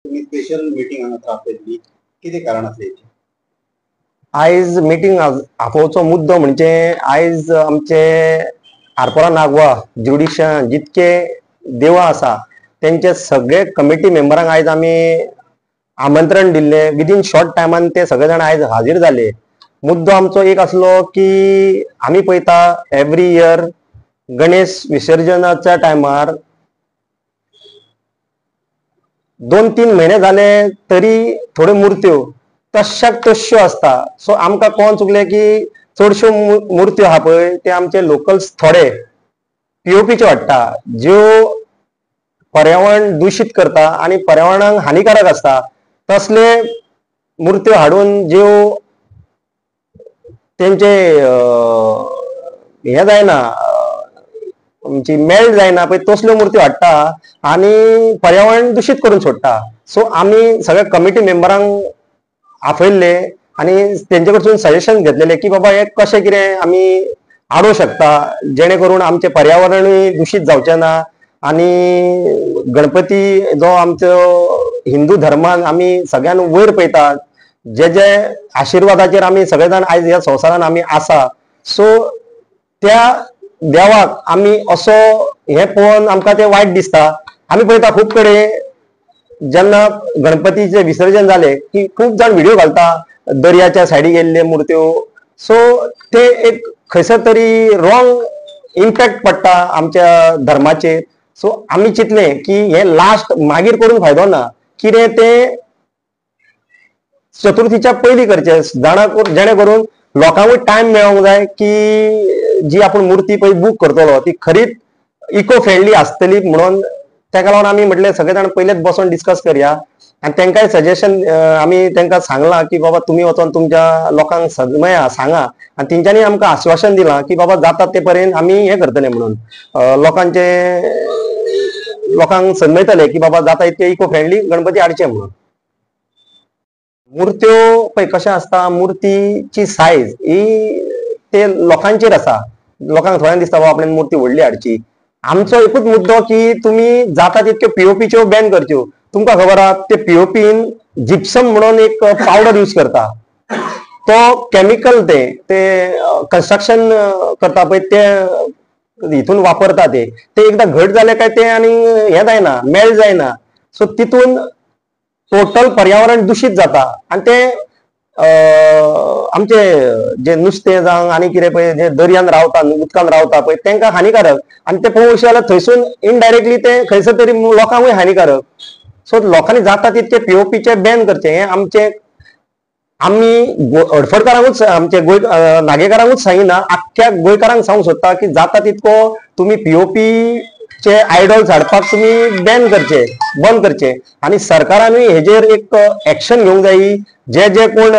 तुम्ही special meeting हांगा आपयल्ली कितें कारण आसलें हेचें? आयज मिटींग आपोवचो मुद्दो म्हणजे आयज आमचे आरपोरा नागवा ज्युडिशन जितके देवळां आसा तेंचे सगळे कमिटी मेंबरांक आयज आमी आमंत्रण दिल्ले. विदीन शॉर्ट टायमान ते सगळे जाण आयज हाजीर जाले. मुद्दो आमचो एक आसलो की आमी पळयता एवरी इयर गणेश विसर्जनाच्या टायमार 2-3 महिने झाले तरी थोड्यो मूर्त्यो तश्याक तश्यो असता. सो आमकां कोण चुकले की चडश्यो मूर्त्यो आहा पळय ते आमचे लोकल्स थोडे पीओपीचे वाडटा ज्यो पर्यावरण दूषित करता आणि पर्यावरणाक हानिकारक असता तसले मूर्त्यो हाडून ज्यो तेंचे हे जायना आमची मेल्ट जायना पळय तसल्यो मूर्त्यो हाडटा आणि पर्यावरण दूषित करून सोडटा. सो आमी सगळ्या कमिटी मेंबरांक आपयल्ले आणि तेंचे कडसून सजेशन घेतलेले की बाबा हे कशें कितें आमी हाडूं शकता जेणे करून आमचे पर्यावरणूय दूषित जावचें ना आणि गणपती जो आमचो हिंदू धर्मान आमी सगळ्यान वयर पळयतात जे जे आशिर्वादाचेर आमी सगळे जाण आयज ह्या संवसारान आमी आसा. सो त्या देवाक आमी असो हे पळोवन आमकां ते वायट दिसता. आमी पळयता खूब कडेन जेन्ना गणपतीचे विसर्जन जाले की खूब जाण व्हिडिओ घालता दर्याच्या सायडीक गेल्ले मूर्त्यो. सो ते एक खंयसर तरी रॉंग इम्पॅक्ट पडटा आमच्या धर्माचेर. सो आमी चिंतले की हे लास्ट मागीर करून फायदो ना, कितें ते चतुर्थीच्या पयलीं करचे जेणे करून लोकांकूय टायम मेळोंक जाय की जी आपूण मूर्ती पळय बूक करतलो ती खरीच इको फ्रेंडली आसतली म्हणून तेका लागून आमी म्हटले सगळे जाण पयलेच बसून डिस्कस करया आणि तेंकाय सजेशन आमी तेंकां सांगलां की बाबा तुमी वचोन तुमच्या लोकांक समया सांगा आणि तेंच्यांनी आमकां आश्वासन दिलां की बाबा जाता ते पर्यंत आमी हे करतले म्हणून लोकांक समजयतले की बाबा जाता इतके इको फ्रेंडली गणपती हाडचे म्हणून. मूर्त्यो पळय कशें आसता मूर्तीची सायज ही ते लोकांचेर आसा. लोकांक थोड्यांक दिसता बाबा आपल्यान मूर्ती व्हडली हाडची. आमचो एकूच मुद्दो की तुमी जाता तितक्यो पीओपीच्यो बॅन करच्यो. तुमकां खबर आहा ते पीओपीन जिप्सम म्हणून एक पावडर यूज करता. तो केमिकल ते कन्स्ट्रक्शन करता पळय ते हितून वापरता ते एकदां घट जाले काय ते आनी हे जायना मेल्ट जायना. सो तितून टोटल पर्यावरण दूषित जाता आणि ते आमचे जे नुस्तें जावं आनी कितें पळय जे दर्यान रावता उदकान रावता पळय तेंकां हानिकारक आणि ते पळोवंक जाल्यार थंयसून इनडायरेक्टली ते खंयसर तरी लोकांकूय हानिकारक. सो लोकांनी जाता तितके पीओपीचे बॅन करचे. हे आमचे आमी हडफडकारांकूच आमचे नागेकारांकूच सांगिना आख्ख्या गोंयकारांक सांगूंक सोदता की जाता तितको तुमी पीओपी चे आयडॉल्स हाडपाक तुमी बॅन करचे बंद करचे आणि सरकारानूय हेजेर एक एक्शन घेवंक जायी. जे जे कोण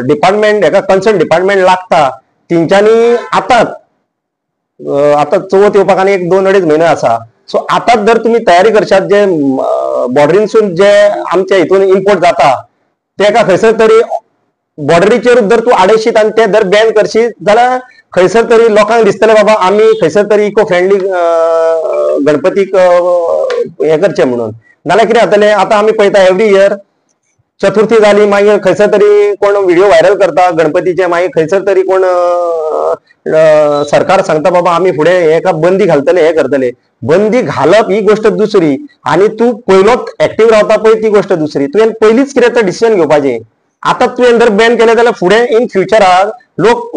डिपार्टमेंट हेका कन्सर्न डिपार्टमेंट लागता तेंच्यांनी आता चवथ येवपाक आनी 1-2-2.5 म्हयने आसा. सो आतांच जर तुमी तयारी करशात जे बॉर्डरीनसून जे आमच्या हितून इम्पोर्ट जाता तेका खंयसर तरी बॉर्डरीचेर जर तूं आडयशीत आणि ते जर बॅन करशीत जाल्यार खंयसर तरी लोकांक दिसतले बाबा आमी खंयसर तरी इको फ्रेंडली गणपतीक हे करचे म्हणून. नाल्यार कितें जातलें आतां आमी पळयता एवरी इयर चतुर्थी जाली मागीर खंयसर तरी कोण व्हिडिओ व्हायरल करता गणपतीचे मागीर खंयसर तरी कोण सरकार सांगता बाबा आमी फुडें हेका बंदी घालतले हे करतले. बंदी घालप ही गोष्ट दुसरी आणि तूं पयलोच एक्टीव रावता पळय ती गोष्ट दुसरी. तुवें पयलींच कितें तर डिसिजन घेवपाचें. आता तुवें जर बॅन केलें जाल्यार फुडें इन फ्युचराक लोक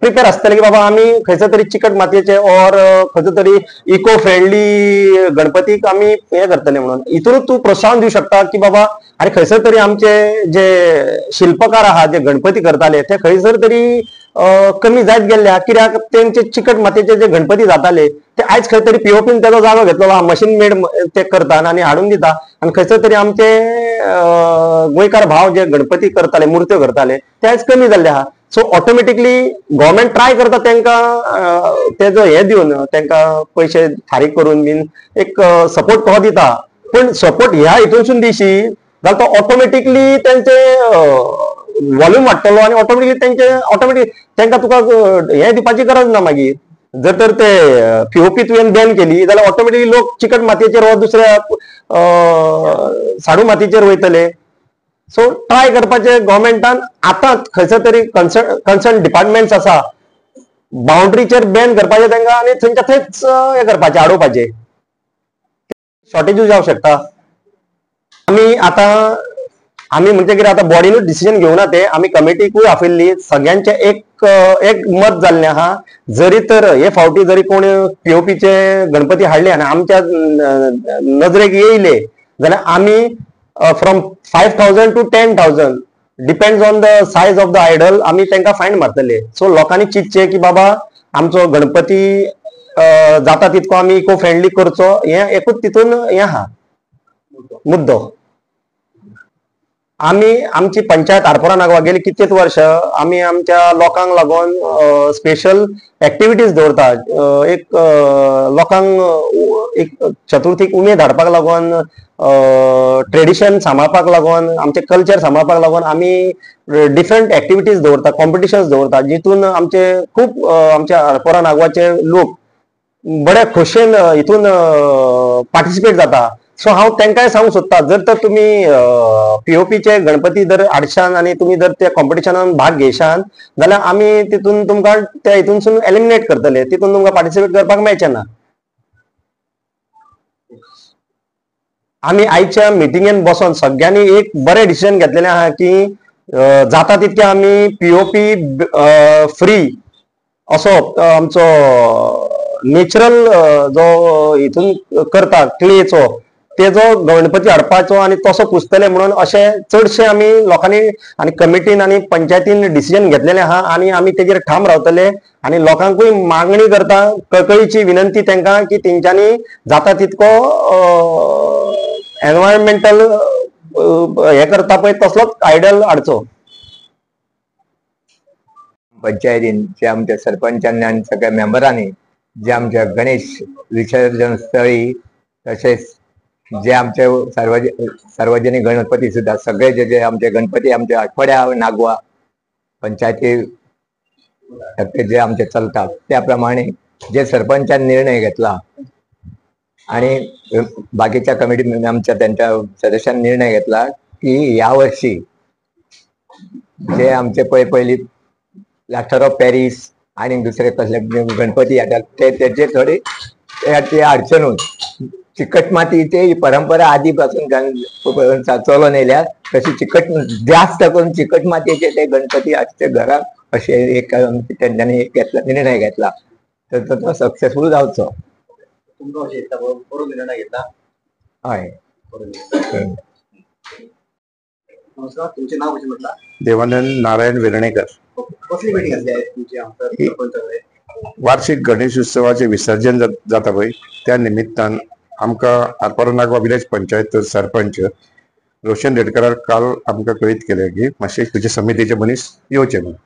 प्रिपेर आसतले की बाबा आमी खंयसर तरी चिकट मातयेचे ऑर खंयसर तरी इको फ्रेंडली गणपतीक आमी हे करतले म्हणून. हितूनच तूं प्रोत्साहन दिवंक शकता की बाबा आनी खंयसर तरी आमचे जे शिल्पकार आहात जे गणपती करताले ते खंयसर तरी कमी जायत गेल्ल्या कित्याक तेंचे चिकट मातयेचे जे गणपती जाताले ते आयज खंय तरी पीओपीन तेजो जागो घेतलो मशीन मेड ते करता आनी हाडून दिता आणि खंयसर तरी आमचे गोंयकार भाव जे गणपती करताले मूर्त्यो करताले ते आयज कमी जाल्ले आहा. सो ऑटोमॅटिकली गव्हर्मेंट ट्राय करता तेंकां तेजो हे दिवन तेंकां पयशे फारीक करून बीन एक सपोर्ट कहो दिता. पण सपोर्ट ह्या हितूनसून दिशी जाल्यार तो ऑटोमॅटिकली तेंचे वॉल्यूम वाडटलो आणि ऑटोमॅटिकली तेंचे ऑटोमॅटिक तेंकां तुका हे दिवपाची गरज ना मागीर. जर तर ते पीओपी तुवें बॅन केली जाल्यार ऑटोमॅटिकली लोक चिकट मातयेचेर वा दुसऱ्या साडू मातयेचेर वयतले. सो ट्राय करपाचे गव्हर्मेंटान आतां खंयसर तरी कन्सर्न डिपार्टमेंट्स आसा बाउंड्रीचेर बॅन करपाचे तांकां आनी थंयच्या थंयच हे करपाचे आडोवपाचे. शॉर्टेजूय जावंक शकता. आमी म्हणजे कितें आतां बॉडीनूच डिसिजन घेवना ते आमी कमिटीकूय आपयल्ली सगळ्यांचे एक मत जाल्लें आहा. जरी तर हे फावटी जरी कोण पीओपीचे गणपती हाडले आनी आमच्या नजरेक येयले जाल्यार आमी from 5,000 to 10,000 depends on the size of the idol आमी तांकां फायन मारतले. सो लोकांनी चिंतचे की बाबा आमचो गणपती जाता तितको आमी इको फ्रेंडली करचो. हें एकूच तितून हें आहा मुद्दो. आमची पंचायत आरपोरा नागवा गेली कितकेच वर्ष आमी आमच्या लोकांक लागून स्पेशल एक्टिविटीज दवरता. एक लोकांक एक चतुर्थीक उमेद हाडपाक लागून ट्रेडिशन सांबाळपाक लागून आमचे कल्चर सांबाळपाक लागून आमी डिफरंट एक्टिविटीज दवरता, कॉम्पिटिशन्स दवरता जितून आमचे खूब आमच्या आरपोरा नागवाचे लोक बऱ्या खोशेन हितून पार्टिसिपेट जाता. सो हांव तांकांय सांगूंक सोदता जर तर तुमी पीओपीचे गणपती जर हाडशान आनी तुमी जर त्या कॉम्पिटिशनान भाग घेशान जाल्यार आमी तितून तुमकां त्या हितूनसून एलिमिनेट करतले. तितून तुमकां पार्टिसिपेट करपाक मेळचें ना. आमी आयच्या मिटिंगेन बसोन सगळ्यांनी एक बरें डिसिजन घेतलेलें आहा की जाता तितके आमी पीओपी फ्री असो आमचो नॅचरल जो हितून करता क्लेचो तेजो गणपती हाडपाचो आनी तसो पुजतले म्हणून अशें चडशे आमी लोकांनी आनी कमिटीन आनी पंचायतीन डिसिजन घेतलेलें आहा आनी आमी तेजेर ठाम रावतले. आनी लोकांकूय मागणी करता कळकळीची विनंती तांकां की तेंच्यांनी जाता तितको एनवायरमेंटल हे करता पळय तसलोच आयडल हाडचो. पंचायतीन जे आमच्या सरपंचांनी आनी सगळ्या मेंबरांनी जे आमच्या गणेश विसर्जन स्थळी तसेच जे आमचे सार्वजनिक गणपती सुद्धा सगळे जे आमचे गणपती आमच्या आठवड्या नागवा पंचायती जे आमचे चलतात त्याप्रमाणे जे सरपंचांनी निर्णय घेतला आणि बाकीच्या कमिटी आमच्या त्यांच्या सदस्यांनी निर्णय घेतला की यावर्षी जे आमचे पयली प्लास्टर ऑफ पॅरिस आणि दुसरे कसले गणपती येतात त्याचे थोडे अडचणून चिकट मातीची परंपरा आधीपासून चलून येयल्या तशी चिकट जास्त करून चिकट मातयेचे ते गणपती आजच्या घरात असे एक त्यांनी घेतला निर्णय घेतला तर तो सक्सेसफुल जावचो. हय. नमस्कार, तुमचे नाव कशें म्हटलां? देवानंद नारायण वेर्णेकर. कसली मिटींग आसली तुमची आमच्या सरपंचाकडे? वार्षिक गणेश उत्सवाचे विसर्जन जाता पळय त्या निमित्तान आमकां आरपोरा नागवा विलेज पंचायत सरपंच रोशन रेडकराक काल आमकां कळीत केलें की मातशे तुजे समितीचे मनीस येवचे म्हणून.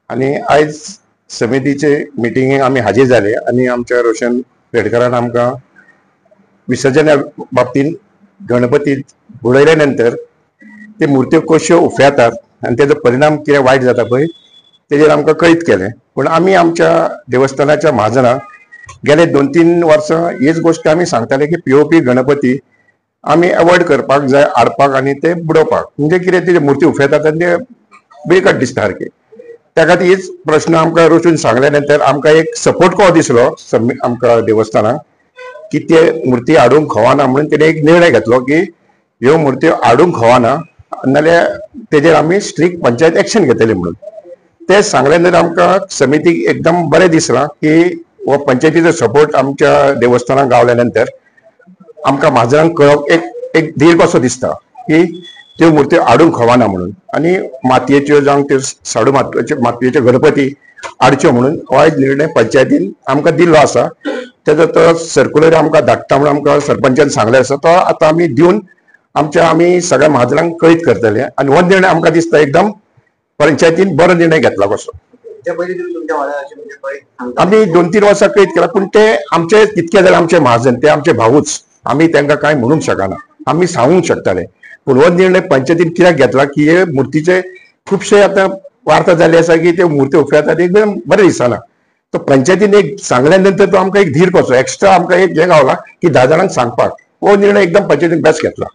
आनी आयज समितीचे मिटिंगेक आमी हाजीर जाले आनी आमच्या रोशन रेडकरान आमकां विसर्जना बाबतींत गणपती बुडयल्या नंतर ते मुर्त्यो कश्यो उफेतात आनी तेजो परिणाम कितें वायट जाता पळय तेजेर आमकां कळीत केलें. पूण आमी आमच्या देवस्थानाच्या महाजनाक गेले 2-3 वर्सां हीच गोश्ट आमी सांगताले की पीओपी गणपती आमी अवॉयड करपाक जाय, हाडपाक आनी ते बुडोवपाक. म्हणजे कितें तेजे मुर्ती उफेतात आनी ते बिळकट दिसता सारके. त्या खातीर हीच प्रश्न आमकां रचून सांगल्या नंतर आमकां एक सपोर्ट कहो दिसलो आमकां देवस्थानाक की ते मुर्ती हाडूंक खवाना म्हणून तेणे एक निर्णय घेतलो की ह्यो मुर्त्यो हाडूंक खवाना नाल्यार तेजेर आमी स्ट्रिक्ट पंचायत एक्शन घेतली म्हणून. ते सांगले नंतर आमकां समितीक एकदम बरें दिसलां की हो पंचायतीचो सपोर्ट आमच्या देवस्थानाक गावल्या नंतर आमकां महाजनांक कळप एक धीर कसो दिसता की त्यो मुर्त्यो हाडूंक खवाना म्हणून. आनी मातयेच्यो जावं त्यो साडू मातयेच्यो गणपती हाडच्यो म्हणून हो एक निर्णय पंचायतीन आमकां दिल्लो आसा. तेजो तो सर्क्युलर आमकां धाडटा म्हणून आमकां सरपंचान सांगले आसा तो आतां आमी दिवन आमी सगळ्या महाजनांक कळीत करतले. आनी हो निर्णय आमकां दिसता एकदम पंचायतीन बरो निर्णय घेतला कसो. आमी 2-3 वर्सां कळीत केला पूण ते आमचे कितके जाल्यार आमचे महाजन ते आमचे भाऊच. आमी तांकां कांय म्हणूंक शकना, आमी सांगूंक शकताले. पूण हो निर्णय पंचायतीन कित्याक घेतला की हे मुर्तीचे खुबशे आतां वार्ता जाल्ली आसा की त्यो मुर्त्यो उफेतात एकदम बरें दिसना. तो पंचायतीन एक सांगल्या नंतर तो आमकां एक धीर कसो एक्स्ट्रा आमकां एक हे गावला की 10 जाणांक सांगपाक हो निर्णय एकदम पंचायतीन बेस्ट घेतला.